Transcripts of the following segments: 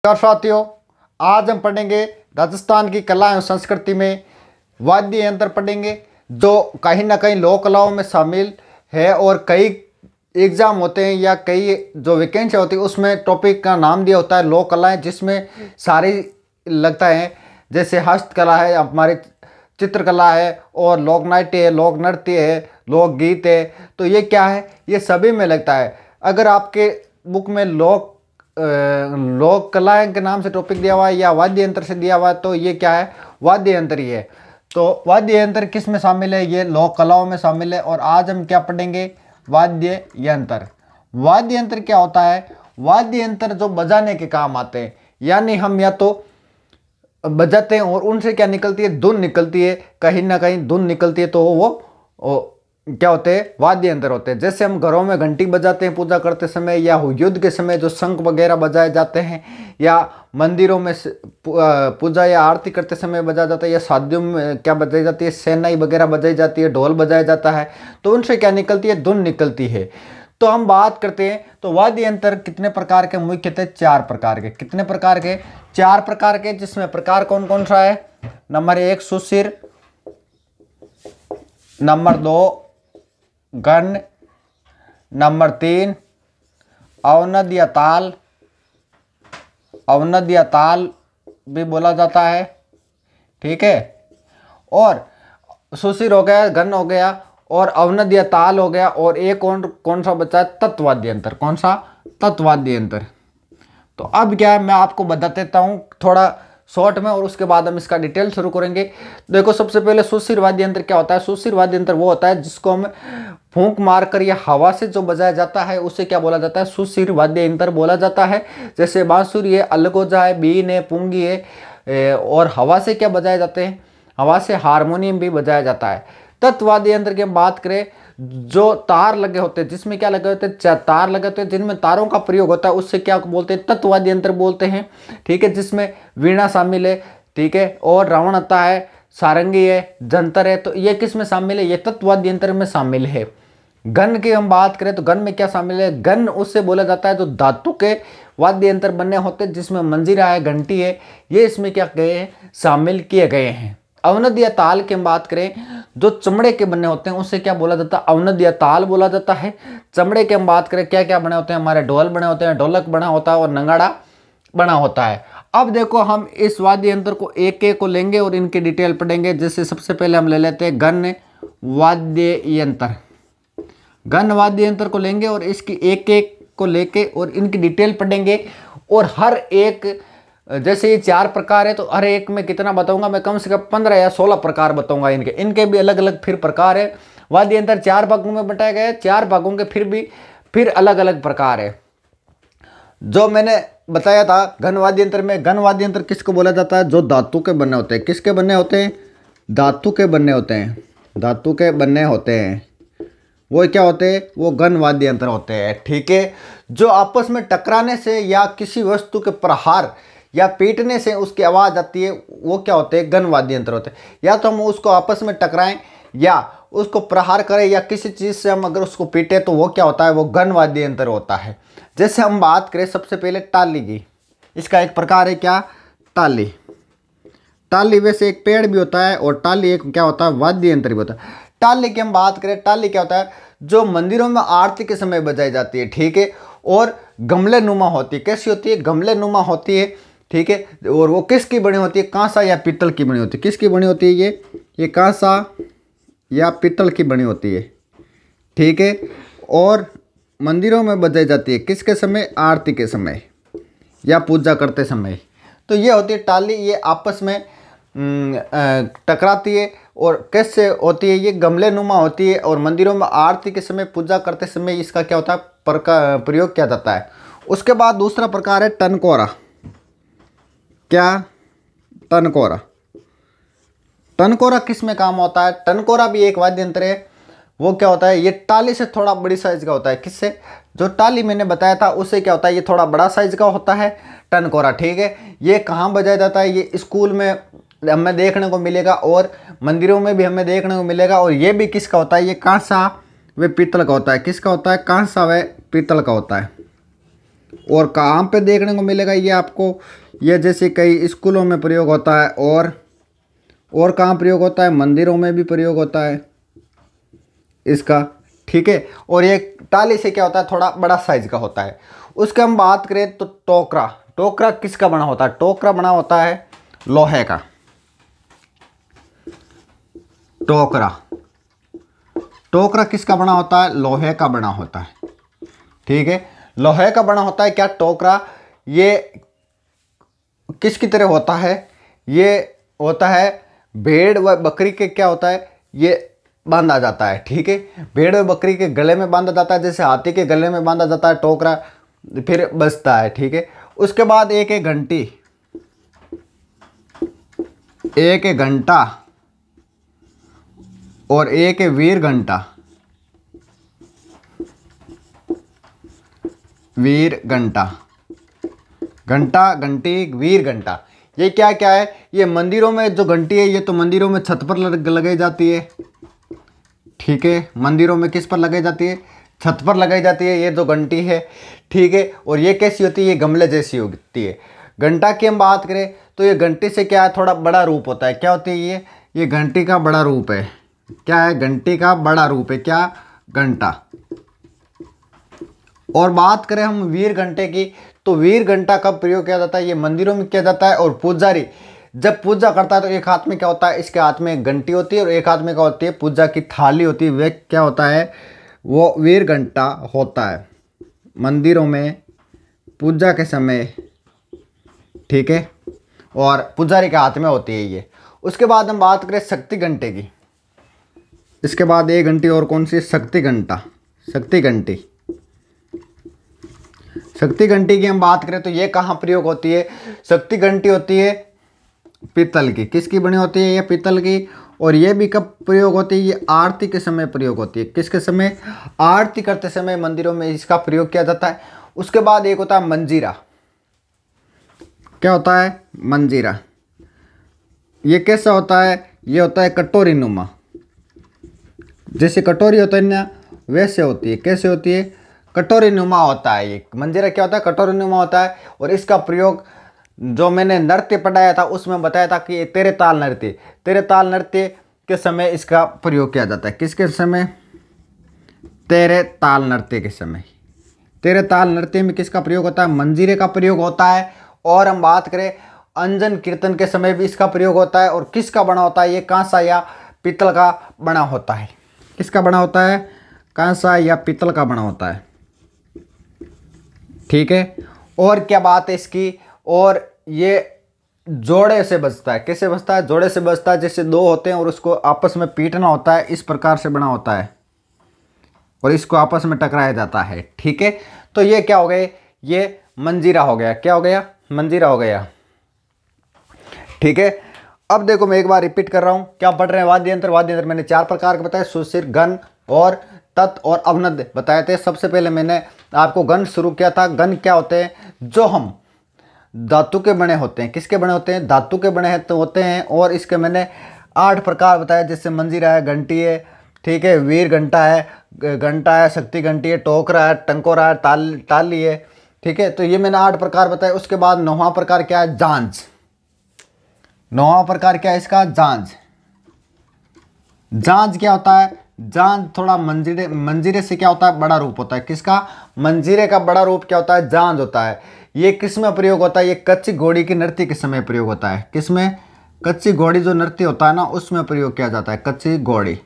और साथियों, आज हम पढ़ेंगे राजस्थान की कला एवं संस्कृति में वाद्य यंत्र पढ़ेंगे, जो कहीं ना कहीं लोक कलाओं में शामिल है। और कई एग्जाम होते हैं या कई जो वैकेंसी होती है उसमें टॉपिक का नाम दिया होता है लोक कलाएं, जिसमें सारी लगता है जैसे हस्तकला है, हमारी चित्रकला है, और लोक नाट्य है, लोक नृत्य है, लोकगीत है। तो ये क्या है, ये सभी में लगता है। अगर आपके बुक में लोक कलाएं के नाम से टॉपिक दिया हुआ है या वाद्य यंत्र से दिया हुआ है, तो ये क्या है, वाद्य यंत्र ही है। तो वाद्य यंत्र किस में शामिल है, ये लोक कलाओं में शामिल है। और आज हम क्या पढ़ेंगे, वाद्य यंत्र। वाद्य यंत्र क्या होता है, वाद्य यंत्र जो बजाने के काम आते हैं, यानी हम या तो बजाते हैं और उनसे क्या निकलती है, धुन निकलती है, कहीं ना कहीं धुन निकलती है, तो वो क्या होते हैं, वाद्य यंत्र होते हैं। जैसे हम घरों में घंटी बजाते हैं पूजा करते समय, या युद्ध के समय जो शंख वगैरह बजाए जाते हैं, या मंदिरों में पूजा या आरती करते समय बजाया जाता है, या शादियों में क्या बजाई जाती है, शहनाई वगैरह बजाई जाती है, ढोल बजाया जाता है, तो उनसे क्या निकलती है, धुन निकलती है। तो हम बात करते हैं तो वाद्य यंत्र कितने प्रकार के, मुख्यतः 4 प्रकार के। कितने प्रकार के, 4 प्रकार के, जिसमें प्रकार कौन कौन सा है, नंबर 1 सुशिर, नंबर 2 गण, नंबर 3 अवनद या ताल, अवनद या ताल भी बोला जाता है, ठीक है। और सुशिर हो गया, गण हो गया, और अवनद या ताल हो गया, और एक कौन सा बचा है, तत्वाद्य यंत्र। कौन सा, तत्वाद्य यंत्र। तो अब क्या है, मैं आपको बता देता हूँ थोड़ा शॉर्ट में, और उसके बाद हम इसका डिटेल शुरू करेंगे। देखो, सबसे पहले सुशिर वाद्य यंत्र क्या होता है। सुशिर वाद्य यंत्र वो होता है जिसको हम फूंक मारकर या हवा से जो बजाया जाता है, उसे क्या बोला जाता है, सुशिर वाद्य यंत्र बोला जाता है। जैसे बांसुरी है, अलगोजा है, बीन है, पुंगी है, और हवा से क्या बजाए जाते हैं, हवा से हारमोनियम भी बजाया जाता है। तत्वाद्य यंत्र की हम बात करें, जो तार लगे होते हैं, जिसमें क्या लगे होते हैं, तार लगे होते हैं, जिनमें तारों का प्रयोग होता है, उससे क्या बोलते हैं, तत्वाद्य यंत्र बोलते हैं, ठीक है। जिसमें वीणा शामिल है, ठीक है, और रावण आता है, सारंगी है, जंतर है, तो ये किस में शामिल है, ये तत्वाद्य यंत्र में शामिल है। गण की हम बात करें तो गण में क्या शामिल है, गण उससे बोला जाता है जो धातु के वाद्य यंत्र बने होते हैं, जिसमें मंजीरा है, घंटी है, ये इसमें क्या गए हैं, शामिल किए गए हैं। अवनद या ताल की हम बात करें, जो चमड़े के बने होते हैं, उससे क्या बोला जाता है, अवनद या ताल बोला जाता है। चमड़े के हम बात करें, क्या क्या बने होते हैं, हमारे ढोल बने होते हैं, ढोलक बना होता है, और नगाड़ा बना होता है। अब देखो, हम इस वाद्य यंत्र को एक एक को लेंगे और इनकी डिटेल पढ़ेंगे। जैसे सबसे पहले हम ले लेते हैं गण वाद्य यंत्र। गण वाद्य यंत्र को लेंगे और इसकी एक एक को लेके और इनकी डिटेल पढ़ेंगे। और हर एक, जैसे ये 4 प्रकार है, तो हर एक में कितना बताऊंगा मैं, कम से कम 15 या 16 प्रकार बताऊंगा। इनके भी अलग अलग फिर प्रकार है। वाद्य यंत्र 4 भागों में बटाए गए, 4 भागों के फिर अलग अलग प्रकार है। जो मैंने बताया था घन वाद्य यंत्र में, घन वाद्य यंत्र किसको बोला जाता है, जो धातु के बने होते हैं। किसके बने होते हैं, धातु के बने होते हैं, धातु के बने होते हैं, वो क्या होते हैं, वो घन वाद्य यंत्र होते हैं, ठीक है। जो आपस में टकराने से या किसी वस्तु के प्रहार या पीटने से उसकी आवाज़ आती है, वो क्या होते हैं, घन वाद्य यंत्र होते हैं। या तो हम उसको आपस में टकराएं या उसको प्रहार करें, या किसी चीज़ से हम अगर उसको पीटे, तो वो क्या होता है, वो घन वाद्य यंत्र होता है। जैसे हम बात करें सबसे पहले टाली की, इसका एक प्रकार है क्या, टाली। टाली वैसे एक पेड़ भी होता है, और टाली एक क्या होता है, वाद्य यंत्र भी होता है। टाली की हम बात करें, टाली क्या होता है, जो मंदिरों में आरती के समय बजाई जाती है, ठीक है, और गमले नुमा होती है। कैसी होती है, गमले नुमा होती है, ठीक है। और वो किसकी बनी होती है, कांसा या पीतल की बनी होती है। किसकी बनी होती है, ये कांसा या पीतल की बनी होती है, ठीक है। और मंदिरों में बजाई जाती है, किसके समय, आरती के समय या पूजा करते समय। तो ये होती है टाली, ये आपस में टकराती है। और कैसे होती है, ये गमले नुमा होती है, और मंदिरों में आरती के समय, पूजा करते समय इसका क्या होता है, प्रयोग किया जाता है। उसके बाद दूसरा प्रकार है टनकोरा। क्या, टनकोरा। टनकोरा किस में काम होता है, टनकोरा भी एक वाद्य यंत्र है। वो क्या होता है, ये टाली से थोड़ा बड़ी साइज का होता है। किससे, जो टाली मैंने बताया था उससे क्या होता है, ये थोड़ा बड़ा साइज का होता है टनकोरा, ठीक है। ये कहाँ बजाया जाता है, ये स्कूल में हमें देखने को मिलेगा, और मंदिरों में भी हमें देखने को मिलेगा। और ये भी किसका होता है, ये कांसा व पीतल का होता है। किसका होता है, कांसा व पीतल का होता है। और कहाँ पे देखने को मिलेगा ये आपको, ये जैसे कई स्कूलों में प्रयोग होता है, और कहाँ प्रयोग होता है, मंदिरों में भी प्रयोग होता है इसका, ठीक है। और ये टाली से क्या होता है, थोड़ा बड़ा साइज का होता है। उसके हम बात करें तो टोकरा, टोकरा किसका बना होता है, टोकरा बना होता है लोहे का। टोकरा, टोकरा किसका बना होता है, लोहे का बना होता है, ठीक है, लोहे का बना होता है। क्या टोकरा ये किसकी तरह होता है, ये होता है भेड़ व बकरी के, क्या होता है, ये बांधा जाता है, ठीक है, भेड़ व बकरी के गले में बांधा जाता है, जैसे हाथी के गले में बांधा जाता है टोकरा, फिर बजता है, ठीक है। उसके बाद एक है घंटी, एक है घंटा और एक है वीर घंटा, वीर घंटा, घंटा, घंटी, वीर घंटा, ये क्या क्या है, ये मंदिरों में जो घंटी है ये तो मंदिरों में छत पर लगाई जाती है, ठीक है, मंदिरों में किस पर लगाई जाती है, छत पर लगाई जाती है ये जो घंटी है, ठीक है। और ये कैसी होती है, ये गमले जैसी होती है। घंटा की हम बात करें तो ये घंटी से क्या है, थोड़ा बड़ा रूप होता है, क्या होती है ये घंटी का बड़ा रूप है, क्या है, घंटी का बड़ा रूप है, क्या, घंटा। और बात करें हम वीर घंटे की, तो वीर घंटा कब प्रयोग किया जाता है, ये मंदिरों में किया जाता है। और पुजारी जब पूजा करता है तो एक हाथ में क्या होता है, इसके हाथ में घंटी होती है और एक हाथ में क्या होती है, पूजा की थाली होती है, वह क्या होता है, वो वीर घंटा होता है मंदिरों में पूजा के समय, ठीक है, और पुजारी के हाथ में होती है ये। उसके बाद हम बात करें शक्ति घंटे की, इसके बाद एक घंटी और कौन सी, शक्ति घंटा, शक्ति घंटी। शक्ति घंटी की हम बात करें तो ये कहाँ प्रयोग होती है, शक्ति घंटी होती है पीतल की, किसकी बनी होती है, ये पीतल की। और ये भी कब प्रयोग होती है, ये आरती के समय प्रयोग होती है, किसके समय, आरती करते समय मंदिरों में इसका प्रयोग किया जाता है। उसके बाद एक होता है मंजीरा, क्या होता है, मंजीरा, ये कैसा होता है, ये होता है कटोरी नुमा, जैसे कटोरी होता है ना वैसे होती है, कैसे होती है, कटोरी नुमा होता है ये मंजीरा, क्या होता है, कटोरी नुमा होता है। और इसका प्रयोग जो मैंने नृत्य पढ़ाया था उसमें बताया था कि ये तेरे ताल नृत्य, तेरे ताल नृत्य के समय इसका प्रयोग किया जाता है, किसके समय, तेरे ताल नृत्य के समय, तेरे ताल नृत्य में किसका प्रयोग होता है, मंजीरे का प्रयोग होता है। और हम बात करें अंजन कीर्तन के समय भी इसका प्रयोग होता है। और किसका बना होता है, ये कांसा या पीतल का बना होता है, किसका बना होता है, कांसा या पीतल का बना होता है, ठीक है। और क्या बात है इसकी, और ये जोड़े से बजता है, कैसे बजता है, जोड़े से बजता है, जैसे दो होते हैं और उसको आपस में पीटना होता है, इस प्रकार से बना होता है और इसको आपस में टकराया जाता है, ठीक है। तो ये क्या हो गए, ये मंजीरा हो गया, क्या हो गया, मंजीरा हो गया, ठीक है। अब देखो मैं एक बार रिपीट कर रहा हूँ, क्या पढ़ रहे हैं, वाद्य यंत्र, वाद्य यंत्र मैंने 4 प्रकार के बताए, सुशिर, गण और तत् और अवनद बताए थे। सबसे पहले मैंने आपको गण शुरू किया था। गण क्या होते हैं, जो हम धातु के बने होते हैं, किसके बने होते हैं, धातु के बने होते हैं। और इसके मैंने 8 प्रकार बताए, जैसे मंजीरा है, घंटी है, ठीक है, वीर घंटा है, शक्ति घंटी है, टोकरा है, टंकोरा है, ताली है, ठीक है। तो ये मैंने 8 प्रकार बताए। उसके बाद 9वां प्रकार क्या है, झांझ, 9वां प्रकार क्या है इसका, झांझ। झांझ क्या होता है, झांझ थोड़ा मंजीरे से क्या होता है, बड़ा रूप होता है, किसका, मंजीरे का बड़ा रूप क्या होता है, झांझ होता है। ये किस में प्रयोग होता है, ये कच्ची घोड़ी की नृत्य के समय प्रयोग होता है, किसमें, कच्ची घोड़ी जो नृत्य होता है ना उसमें प्रयोग किया जाता है, कच्ची घोड़ी।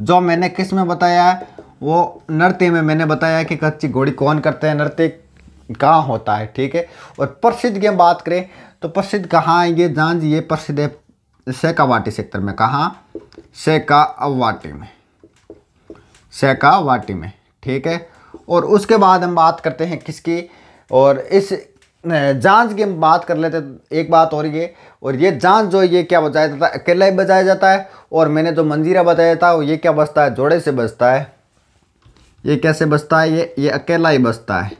जो मैंने किस में बताया है, वो नृत्य में मैंने बताया है कि कच्ची घोड़ी कौन करते हैं, नृत्य कहाँ होता है, ठीक है। और प्रसिद्ध की हम बात करें तो प्रसिद्ध कहाँ है ये झांझ, ये प्रसिद्ध है शेखावाटी सेक्टर में, कहाँ, शेखावाटी में, शेखावाटी में, ठीक है। और उसके बाद हम बात करते हैं किसकी, और इस झांझ की हम बात कर लेते हैं। एक बात और ये, और ये झांझ जो ये क्या बजाया जाता है, अकेला ही बजाया जाता है। और मैंने जो मंजीरा बताया था वो ये क्या बजता है, जोड़े से बजता है। ये कैसे बजता है, ये अकेला ही बजता है,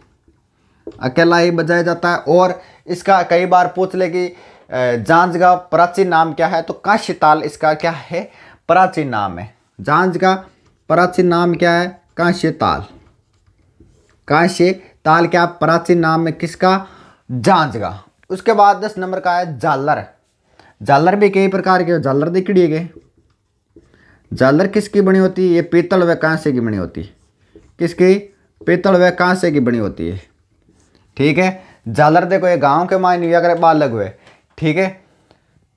अकेला ही बजाया जाता है। और इसका कई बार पूछ ले कि झांझ का प्राचीन नाम क्या है, तो कांस्य ताल इसका क्या है, प्राचीन नाम है। झांझ का प्राचीन नाम क्या है, कांस्य ताल, कांस्य ताल क्या प्राचीन नाम है किसका, झांझ का। उसके बाद 10 नंबर का है झालर। झालर भी कई प्रकार के, झालर दिखड़ी है। झालर किसकी बनी होती है, ये पीतल व कांसे की बनी होती है। किसकी, पीतल व कांसे की बनी होती है। ठीक है, झालर देखो ये गांव के मायने अगर बालक हुए, ठीक है,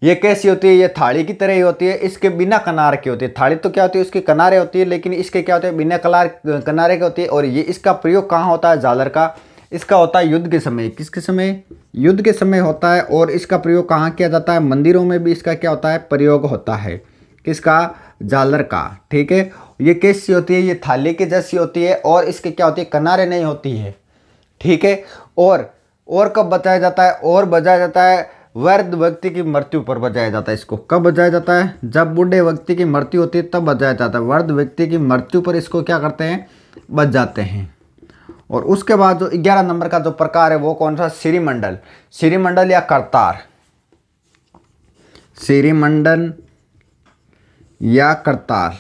ये कैसी होती है, ये थाली की तरह ही होती है, इसके बिना किनारे की होती है। थाली तो क्या होती है, उसके किनारे होती है, लेकिन इसके क्या होते हैं, बिना किनारे की होती है। और ये इसका प्रयोग कहाँ होता है, झालर का, इसका होता है युद्ध के समय। किसके समय, युद्ध के समय होता है। और इसका प्रयोग कहाँ किया जाता है, मंदिरों में भी इसका क्या होता है, प्रयोग होता है। किसका, झालर का। ठीक है, ये कैसी होती है, ये थाली की जैसी होती है और इसके क्या होती है, किनारे नहीं होती है। ठीक है, और कब बजाया जाता है, और बजाया जाता है वृद्ध व्यक्ति की मृत्यु पर बजाया जाता है। इसको कब बजाया जाता है, जब बूढ़े व्यक्ति की मृत्यु होती है तब बजाया जाता है। वृद्ध व्यक्ति की मृत्यु पर इसको क्या करते हैं, बजाते हैं। और उसके बाद जो 11 नंबर का जो प्रकार है वो कौन सा, श्रीमंडल। श्रीमंडल या करतार, श्रीमंडल या करतार।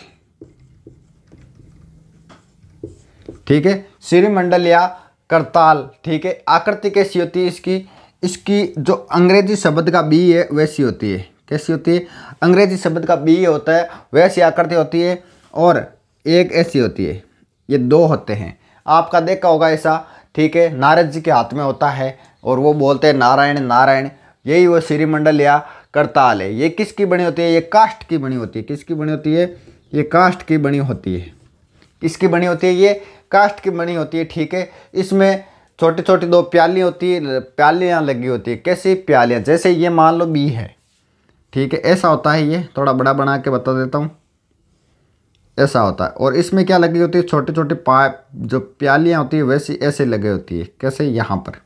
ठीक है, श्रीमंडल या करताल। ठीक है, आकृति कैसी होती है इसकी जो अंग्रेजी शब्द का बी है वैसी होती है। कैसी होती है, अंग्रेजी शब्द का बी होता है वैसी आकृति होती है। और एक ऐसी होती है, ये दो होते हैं, आपका देखा होगा ऐसा। ठीक है, नारद जी के हाथ में होता है और वो बोलते हैं नारायण नारायण, यही वो श्रीमंडल या करताल है। ये किसकी बनी होती है, ये काष्ठ की बनी होती है। किसकी बनी होती है, ये काष्ठ की बनी होती है। किसकी बनी होती है, ये काष्ठ की बनी होती है। ठीक है, इसमें छोटी छोटी दो प्याली होती है, प्यालियाँ लगी होती है। कैसी प्यालियाँ, जैसे ये मान लो बी है। ठीक है, ऐसा होता है, ये थोड़ा बड़ा बना के बता देता हूँ, ऐसा होता है। और इसमें क्या लगी होती है, छोटी छोटी पाइप जो प्यालियाँ होती है वैसी ऐसे लगी होती है। कैसे, यहाँ पर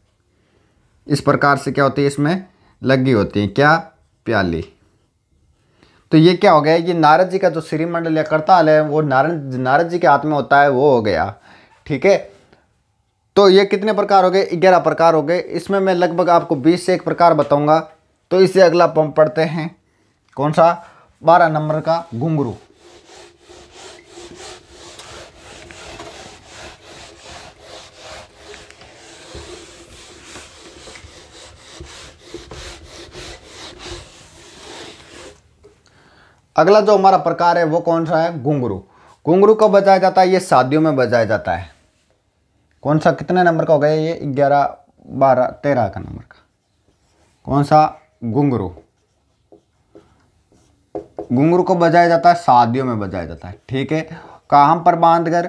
इस प्रकार से क्या होती है, इसमें लगी होती है क्या, प्याली। तो ये क्या हो गया, ये नारद जी का जो श्रीमंडल या करताल है वो नारद जी के हाथ में होता है, वो हो गया। ठीक है, तो ये कितने प्रकार हो गए, 11 प्रकार हो गए। इसमें मैं लगभग आपको 20 से 1 प्रकार बताऊंगा। तो इससे अगला पंप पढ़ते हैं, कौन सा, 12 नंबर का घुंघरू। अगला जो हमारा प्रकार है वो कौन सा है, घुंघरू। घुंघरू कब बजाया जाता है, ये शादियों में बजाया जाता है। कौन सा, कितने नंबर का हो गया ये, 11 12 13 का नंबर का, कौन सा, घुंघरू। घुंघरू को बजाया जाता है, शादियों में बजाया जाता है। ठीक है, कहाँ पर बांधकर,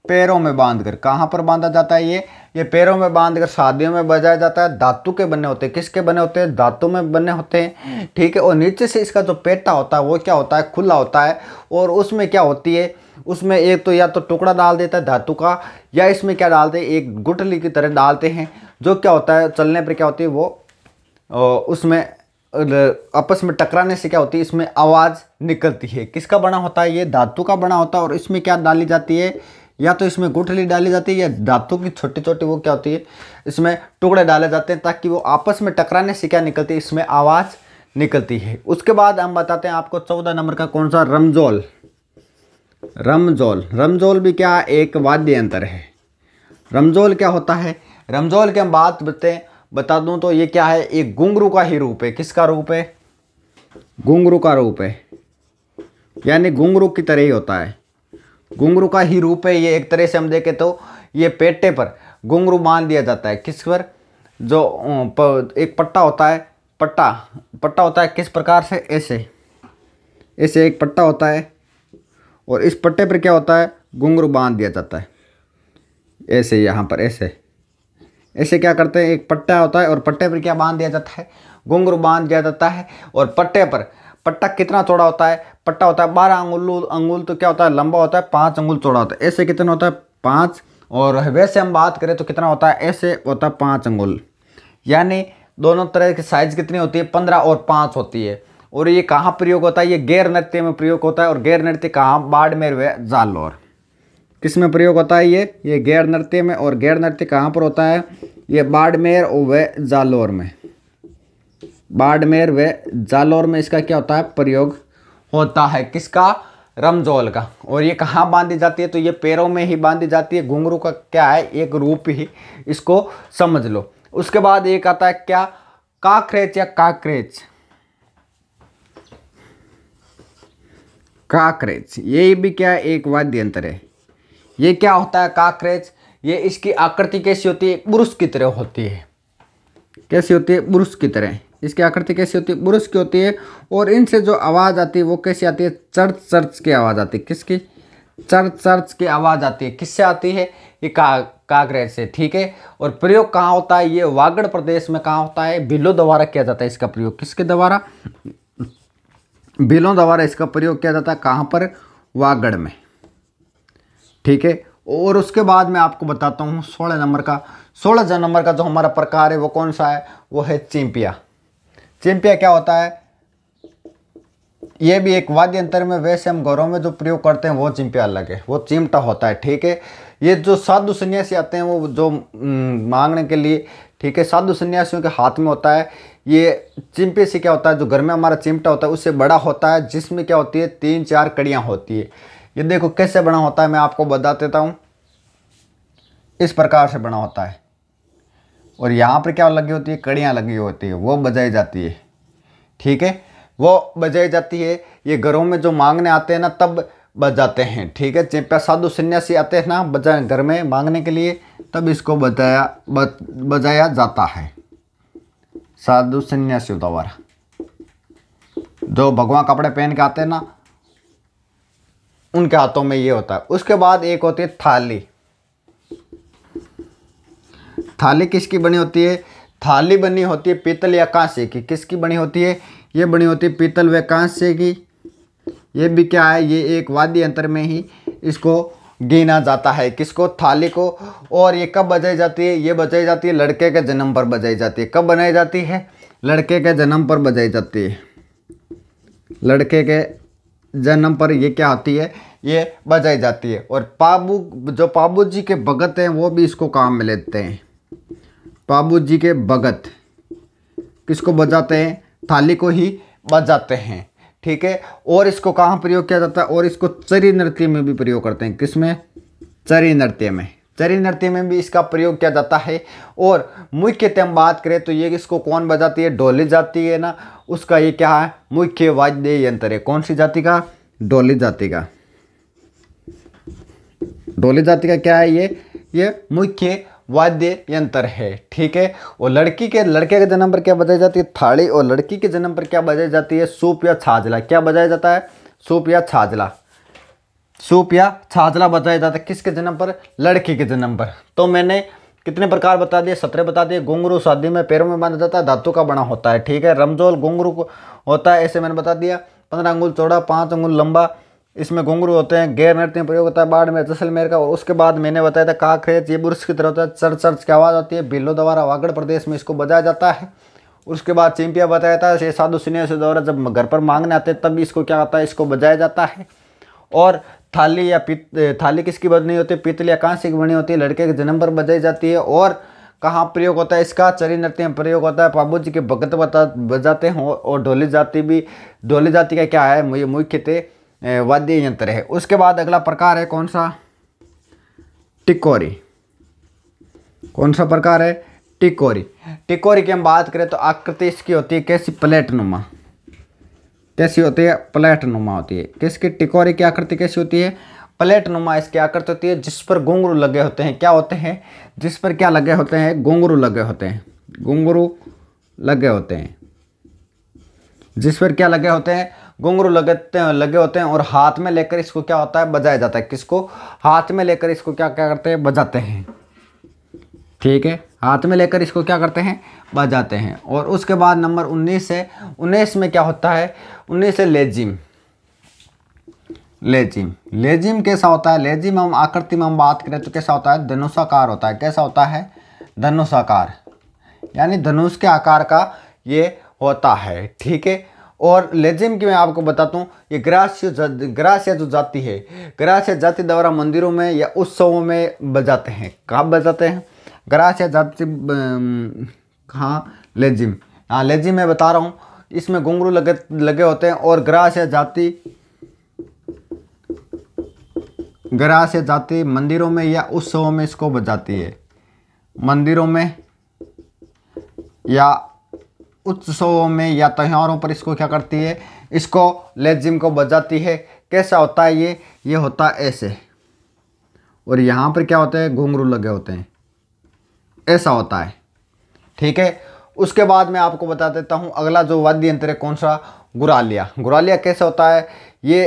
पैरों में बांधकर। कहाँ पर बांधा जाता है ये पैरों में बांधकर शादियों में बजाया जाता है। धातु के बने होते हैं। किसके बने होते हैं, धातु में बने होते हैं। ठीक है, और नीचे से इसका जो पेटा होता है वो क्या होता है, खुला होता है। और उसमें क्या होती है, उसमें एक तो या तो टुकड़ा डाल देता है धातु का, या इसमें क्या डालते हैं, एक गुठली की तरह डालते हैं, जो क्या होता है चलने पर क्या होती है, वो उसमें आपस में टकराने से क्या होती है, इसमें आवाज़ निकलती है। किसका बना होता है, ये धातु का बना होता है। और इसमें क्या डाली जाती है, या तो इसमें गुठली डाली जाती है, या धातु की छोटी छोटी वो क्या होती है, इसमें टुकड़े डाले जाते हैं, ताकि वो आपस में टकराने से क्या निकलती है, इसमें आवाज़ निकलती है। उसके बाद हम बताते हैं आपको 14 नंबर का, कौन सा, रमजोल। रमजोल भी क्या, एक वाद्य यंत्र है। रमजोल क्या होता है, रमजोल की हम बात बता दूं तो ये क्या है, एक घुंघरू का ही रूप है। किसका रूप है, घुंघरू का रूप है, यानी घुंघरू की तरह ही होता है। घुंघरू का ही रूप है ये। एक तरह से हम देखें तो ये पेटे पर घुंघरू बांध दिया जाता है। किस पर, जो एक पट्टा होता है, पट्टा होता है किस प्रकार से, ऐसे एक पट्टा होता है, और इस पट्टे पर क्या होता है, घुंघरू बांध दिया जाता है। ऐसे यहाँ पर ऐसे क्या करते हैं, एक पट्टा होता है और पट्टे पर क्या बांध दिया जाता है, घुंघरू बांध दिया जाता है। और पट्टे पर, पट्टा कितना चौड़ा होता है, पट्टा होता है 12 अंगुल तो क्या होता है, लंबा होता है, 5 अंगुल चौड़ा होता है। ऐसे कितना होता है, 5। और वैसे हम बात करें तो कितना होता है, ऐसे होता है 5 अंगुल। यानी दोनों तरह की साइज कितनी होती है, 15 और 5 होती है। और ये कहाँ प्रयोग होता है, ये गैर नृत्य में प्रयोग होता है। और गैर नृत्य कहाँ, बाड़मेर व जालौर। किस में प्रयोग होता है ये गैर नृत्य में। और गैर नृत्य कहाँ पर होता है, ये बाड़मेर व जालौर में। बाड़मेर व जालौर में इसका क्या होता है, प्रयोग होता है। किसका, रमजोल का। और ये कहाँ बांधी जाती है, तो ये पैरों में ही बांधी जाती है। घुंघरू का क्या है, एक रूप ही, इसको समझ लो। उसके बाद एक आता है क्या, काकरेच या काकरेच। काकरेच ये भी क्या है, एक वाद्य यंत्र है। ये क्या होता है काकरेच, ये इसकी आकृति कैसी होती है, बुरुश की तरह होती है। कैसी होती है, बुरुश की तरह। इसकी आकृति कैसी होती है, बुरुश की होती है। और इनसे जो आवाज़ आती है वो कैसी आती है, चर्च चर्च की आवाज़ आती है। किसकी, चर्च चर्च की आवाज़ आती है। किससे आती है, ये काकरेच से, ठीक है। और प्रयोग कहाँ होता है, ये वागड़ प्रदेश में कहाँ होता है, भीलों द्वारा किया जाता है इसका प्रयोग। किसके द्वारा, भीलों द्वारा इसका प्रयोग किया जाता है। कहाँ पर, वागड़ में, ठीक है। और उसके बाद मैं आपको बताता हूँ 16 नंबर का। 16 नंबर का जो हमारा प्रकार है वो कौन सा है, वो है चिंपिया। चिंपिया क्या होता है, ये भी एक वाद्य यंत्र में, वैसे हम घरों में जो प्रयोग करते हैं वो चिंपिया अलग है, वो चिमटा होता है, ठीक है। ये जो साधु सन्यासी आते हैं वो जो मांगने के लिए, ठीक है, साधु सन्यासियों के हाथ में होता है ये चिंपे से। क्या होता है, जो घर में हमारा चिमटा होता है उससे बड़ा होता है, जिसमें क्या होती है, 3-4 कड़ियाँ होती है। ये देखो कैसे बना होता है, मैं आपको बता देता हूँ। इस प्रकार से बना होता है। और यहाँ पर क्या लगी होती है, कड़ियाँ लगी होती है, वो बजाई जाती है, ठीक है, वो बजाई जाती है। ये घरों में जो मांगने आते हैं ना तब बजाते हैं, ठीक है। चिंपिया साधु सन्यासी आते हैं ना बजा घर में मांगने के लिए, तब इसको बजाया जाता है साधु सन्यासियों द्वारा। जो भगवा कपड़े पहन के आते हैं ना उनके हाथों में ये होता है। उसके बाद एक होती है थाली। थाली किसकी बनी होती है, थाली बनी होती है पीतल या कांसे की। किसकी बनी होती है, ये बनी होती है पीतल व कांसे की। ये भी क्या है, ये एक वाद्य यंत्र में ही इसको गिना जाता है। किसको, थाली को। और ये कब बजाई जाती है, ये बजाई जाती है लड़के के जन्म पर बजाई जाती है। कब बनाई जाती है, लड़के के जन्म पर बजाई जाती है। लड़के के जन्म पर ये क्या होती है, ये बजाई जाती है। और जो पाबू जी के भगत हैं वो भी इसको काम में लेते हैं। पाबू जी के भगत किसको बजाते हैं, थाली को ही बजाते हैं, ठीक है। और इसको कहाँ प्रयोग किया जाता है, और इसको चरी नृत्य में भी प्रयोग करते हैं। किसमें, चरी नृत्य में। चरी नृत्य में भी इसका प्रयोग किया जाता है। और मुख्यतः हम बात करें तो ये इसको कौन बजाती है, डोली जाति है ना, उसका ये क्या है, मुख्य वाद्य यंत्र है। कौन सी जाति का, डोली जाति का। डोली जाति का क्या है, ये मुख्य वाद्य यंत्र है, ठीक है। और लड़के के जन्म पर क्या बजाई जाती है, थाली। और लड़की के जन्म पर क्या बजाई जाती है, सूप या छाजला। क्या बजाया जाता है, सूप या छाजला। सूप या छाजला बजाया जाता है किसके जन्म पर, लड़की के जन्म पर। तो मैंने कितने प्रकार बता दिए, 17 बता दिए। घुंघरू शादी में पैरों में बांधा जाता है, धातु का बना होता है, ठीक है। रमजोल घुंघरू को होता है, ऐसे मैंने बता दिया। 15 अंगुल चौड़ा, 5 अंगुल लंबा, इसमें घुंघरू होते हैं। गैर नृत्य में प्रयोग होता है बाड़मेर जैसलमेर का। और उसके बाद मैंने बताया था काकरेच, ये बुरुश की तरह होता है, चर्च चर्च की आवाज़ होती है। भीलों द्वारा वागड़ प्रदेश में इसको बजाया जाता है। उसके बाद चिंपिया बताया था, ये साधु सन्यासी द्वारा जब घर पर मांगने आते हैं तब इसको क्या होता है, इसको बजाया जाता है। और थाली या थाली किसकी बनी होती है, पीतल या कांसे की बनी होती है, लड़के के जन्म पर बजाई जाती है। और कहाँ प्रयोग होता है इसका, चरी नृत्य में प्रयोग होता है। पाबू जी के भगत बजाते हैं। और ढोली जाति भी, ढोली जाति का क्या है, ये मुख्यतः वाद्य यंत्र है। उसके बाद अगला प्रकार है कौन सा, टिकोरी। कौन सा प्रकार है, टिकोरी। टिकोरी की हम बात करें तो आकृति इसकी होती है कैसी, प्लेट नुमा। कैसी होती है, प्लेट नुमा होती है। किसकी, टिकोरी की आकृति कैसी होती है, प्लेट नुमा इसकी आकृति होती है। जिस पर घुंघरू लगे होते हैं, क्या होते हैं, जिस पर क्या लगे होते हैं, घुंघरू लगे होते हैं। घुंघरू लगे होते हैं, जिस पर क्या लगे होते हैं, घुंघरू लगे होते हैं। और हाथ में लेकर इसको क्या होता है, बजाया जाता है। किसको, हाथ में लेकर इसको क्या क्या करते हैं, बजाते हैं, ठीक है। हाथ में लेकर इसको क्या करते हैं, बजाते हैं। और उसके बाद नंबर 19 है। 19 में क्या होता है, 19 है लेजिम। लेजिम, लेजिम कैसा होता है, लेजिम हम आकृति में हम बात करें तो कैसा होता है, धनुषाकार होता है। कैसा होता है, धनुषाकार, यानी धनुष के आकार का ये होता है, ठीक है। और लेजिम की मैं आपको बताता हूँ, ये ग्रास्य जो जाति है, ग्रास्य जाति द्वारा मंदिरों में या उत्सवों में बजाते हैं। कहाँ बजाते हैं, ग्रास्य जाति, हाँ लेजिम, हाँ लेजिम मैं बता रहा हूँ। इसमें घुंघरू लगे होते हैं। और ग्रास्य जाति ग्रास्य जाति मंदिरों में या उत्सवों में इसको बजाती है। मंदिरों में या उत्सवों में या त्योहारों पर इसको क्या करती है, इसको लेजिम को बजाती है। कैसा होता है ये होता है ऐसे, और यहाँ पर क्या होता है, घुंघरू लगे होते हैं, ऐसा होता है। ठीक है, उसके बाद मैं आपको बता देता हूँ अगला जो वाद्य यंत्र है कौन सा, गुरालिया। गुरालिया कैसे होता है, ये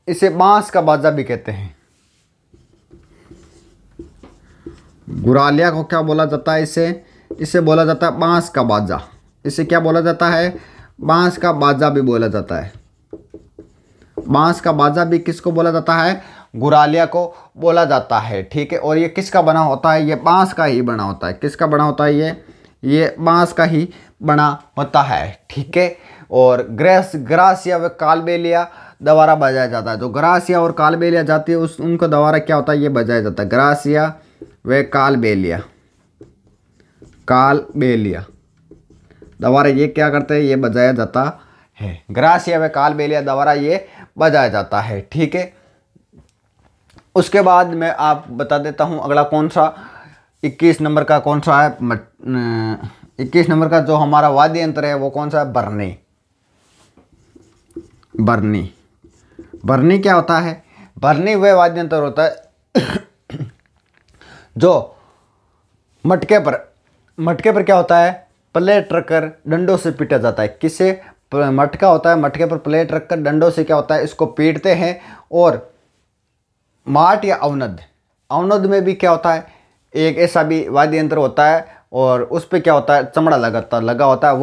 इसे बांस का बाजा भी कहते हैं। गुरालिया को क्या बोला जाता है, इसे बोला जाता है बांस का बाजा। इसे क्या बोला जाता है, बांस का बाजा भी बोला जाता है। बांस का बाजा भी किसको बोला जाता है, गुरालिया को बोला जाता है। ठीक है, और ये किसका बना होता है, ये बांस का ही बना होता है। किसका बना होता है, ये बांस का ही बना होता है। ठीक है, और ग्रासिया व कालबेलिया द्वारा बजाया जाता है। जो ग्रासिया और कालबेलिया जाती है उनको द्वारा क्या होता है, ये बजाया जाता है। ग्रासिया व कालबेलिया द्वारा ये क्या करते हैं, ये बजाया जाता है। ग्रासिया व कालबेलिया द्वारा ये बजाया जाता है। ठीक है, उसके बाद मैं आप बता देता हूँ अगला कौन सा, 21 नंबर का कौन सा है, 21 नंबर का जो हमारा वाद्य यंत्र है वो कौन सा है, बरनी। बरनी क्या होता है, बरनी वह वाद्य यंत्र होता है जो मटके पर क्या होता है, प्लेट रखकर डंडों से पीटा जाता है। किसे, मटका होता है, मटके पर प्लेट रखकर डंडों से क्या होता है, इसको पीटते हैं। और माट या अवनद में भी क्या होता है, एक ऐसा भी वाद्य यंत्र होता है, और उस पर क्या होता है, चमड़ा लगा होता है।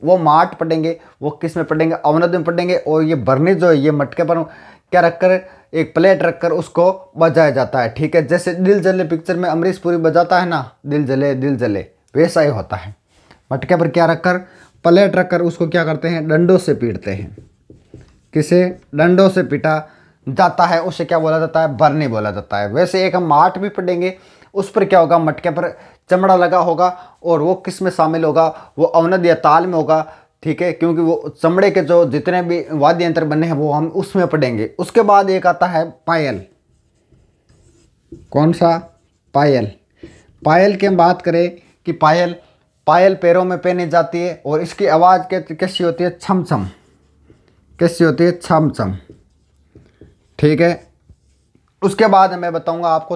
वो माट पढ़ेंगे, वो किस में पढ़ेंगे, अवनद में पढ़ेंगे। और ये बरनी जो है, ये मटके पर क्या रखकर, एक प्लेट रखकर उसको बजाया जाता है। ठीक है, जैसे दिल जले पिक्चर में अमरीश पुरी बजाता है ना, दिल जले, वैसा ही होता है। मटके पर क्या रखकर, प्लेट रखकर उसको क्या करते हैं, डंडों से पीटते हैं। किसे, डंडों से पीटा जाता है, उसे क्या बोला जाता है, बरनी बोला जाता है। वैसे एक हम माट भी पढ़ेंगे, उस पर क्या होगा, मटके पर चमड़ा लगा होगा, और वो किस में शामिल होगा, वो अवनद या ताल में होगा। ठीक है, क्योंकि वो चमड़े के जो जितने भी वाद्य यंत्र बने हैं वो हम उसमें पढ़ेंगे। उसके बाद एक आता है पायल। कौन सा, पायल की हम बात करें कि पायल पैरों में पहनी जाती है, और इसकी आवाज़ कैसी होती है, छम छम। कैसी होती है, छम छम। ठीक है, उसके बाद मैं बताऊंगा आपको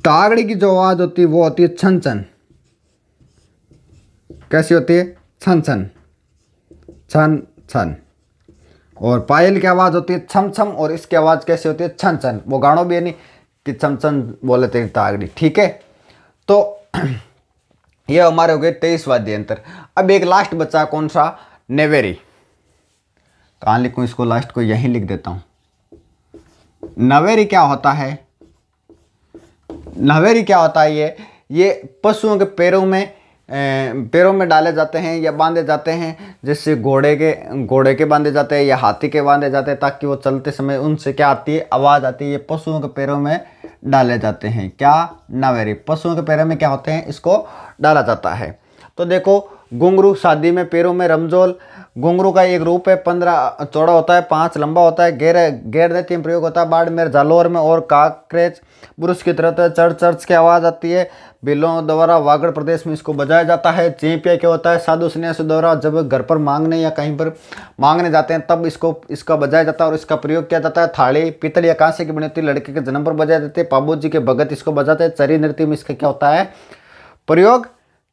तागड़ी की जो आवाज़ होती है वो होती है छन छन। कैसी होती है, छन छन। और पायल की आवाज़ होती है छम छम, और इसकी आवाज़ कैसी होती है, छन छन। वो गानों भी है नहीं कि छम छन बोले थे तागड़ी। ठीक है, तो ये हमारे हो गए 23 वाद्य यंत्र। अब एक लास्ट बचा कौन सा, नेवेरी। कहाँ लिखूँ इसको, लास्ट को यहीं लिख देता हूँ। नवेरी क्या होता है, ये पशुओं के पैरों में डाले जाते हैं या बांधे जाते हैं। जैसे घोड़े के बांधे जाते हैं या हाथी के बांधे जाते हैं, ताकि वो चलते समय उनसे क्या आती है, आवाज़ आती है। ये पशुओं के पैरों में डाले जाते हैं। क्या, नवेरी, पशुओं के पैरों में क्या होते हैं, इसको डाला जाता है। तो देखो, घुंघरू शादी में पैरों में रमजोल। घुंघरू का एक रूप है, 15 चौड़ा होता है, 5 लंबा होता है। गैर दैत्य में प्रयोग होता है बाड़मेर जालोर में। और काकरेज बुरुष की तरह चर्च की आवाज़ आती है। बिलों द्वारा वागड़ प्रदेश में इसको बजाया जाता है। चेपिया क्या होता है, साधु सन्यासी द्वारा जब घर पर मांगने या कहीं पर मांगने जाते हैं तब इसका बजाया जाता है, और इसका प्रयोग किया जाता है। थाली पीतल या कांसे की बनी होती है, लड़के के जन्म पर बजाए जाते हैं। पाबू जी के भगत इसको बजाते हैं। चरी नृत्य में इसका क्या होता है, प्रयोग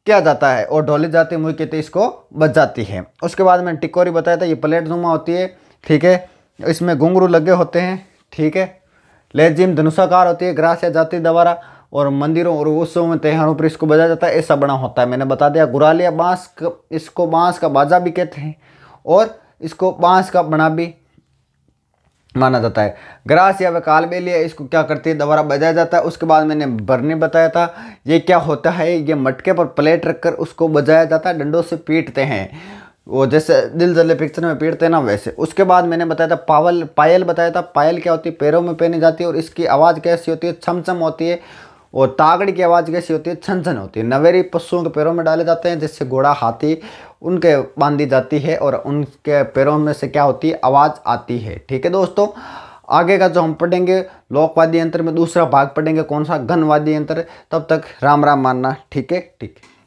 किया जाता है। और ढोली जाती मुँह कहते इसको बजाती है। उसके बाद मैंने टिकोरी बताया था, ये प्लेट नुमा होती है। ठीक है, इसमें घुंघरू लगे होते हैं। ठीक है, लेजिम धनुषाकार होती है, ग्रासिया जाति द्वारा। और मंदिरों और उत्सवों में त्योहारों पर इसको बजाया जाता है। ऐसा बना होता है, मैंने बता दिया। गुरालिया इसको बांस का बाजा भी कहते हैं, और इसको बांस का बना भी माना जाता है। ग्रासिया व कालबेलिया इसको क्या करती है, दोबारा बजाया जाता है। उसके बाद मैंने बरनी बताया था, ये क्या होता है, ये मटके पर प्लेट रखकर उसको बजाया जाता है, डंडों से पीटते हैं, वो जैसे दिल जले पिक्चर में पीटते हैं ना वैसे। उसके बाद मैंने बताया था पायल बताया था। पायल क्या होती है, पैरों में पहनी जाती है, और इसकी आवाज़ कैसी होती है, छम छम होती है। और तागड़ी की आवाज़ कैसी होती है, छन छन होती है। नवेरी पशुओं के पैरों में डाले जाते हैं, जिससे घोड़ा हाथी उनके बांधी जाती है और उनके पैरों में से क्या होती है, आवाज़ आती है। ठीक है दोस्तों, आगे का जो हम पढ़ेंगे लोकवाद्य यंत्र में दूसरा भाग पढ़ेंगे, कौन सा, घन वाद्य यंत्र। तब तक राम राम मानना। ठीक है, ठीक है।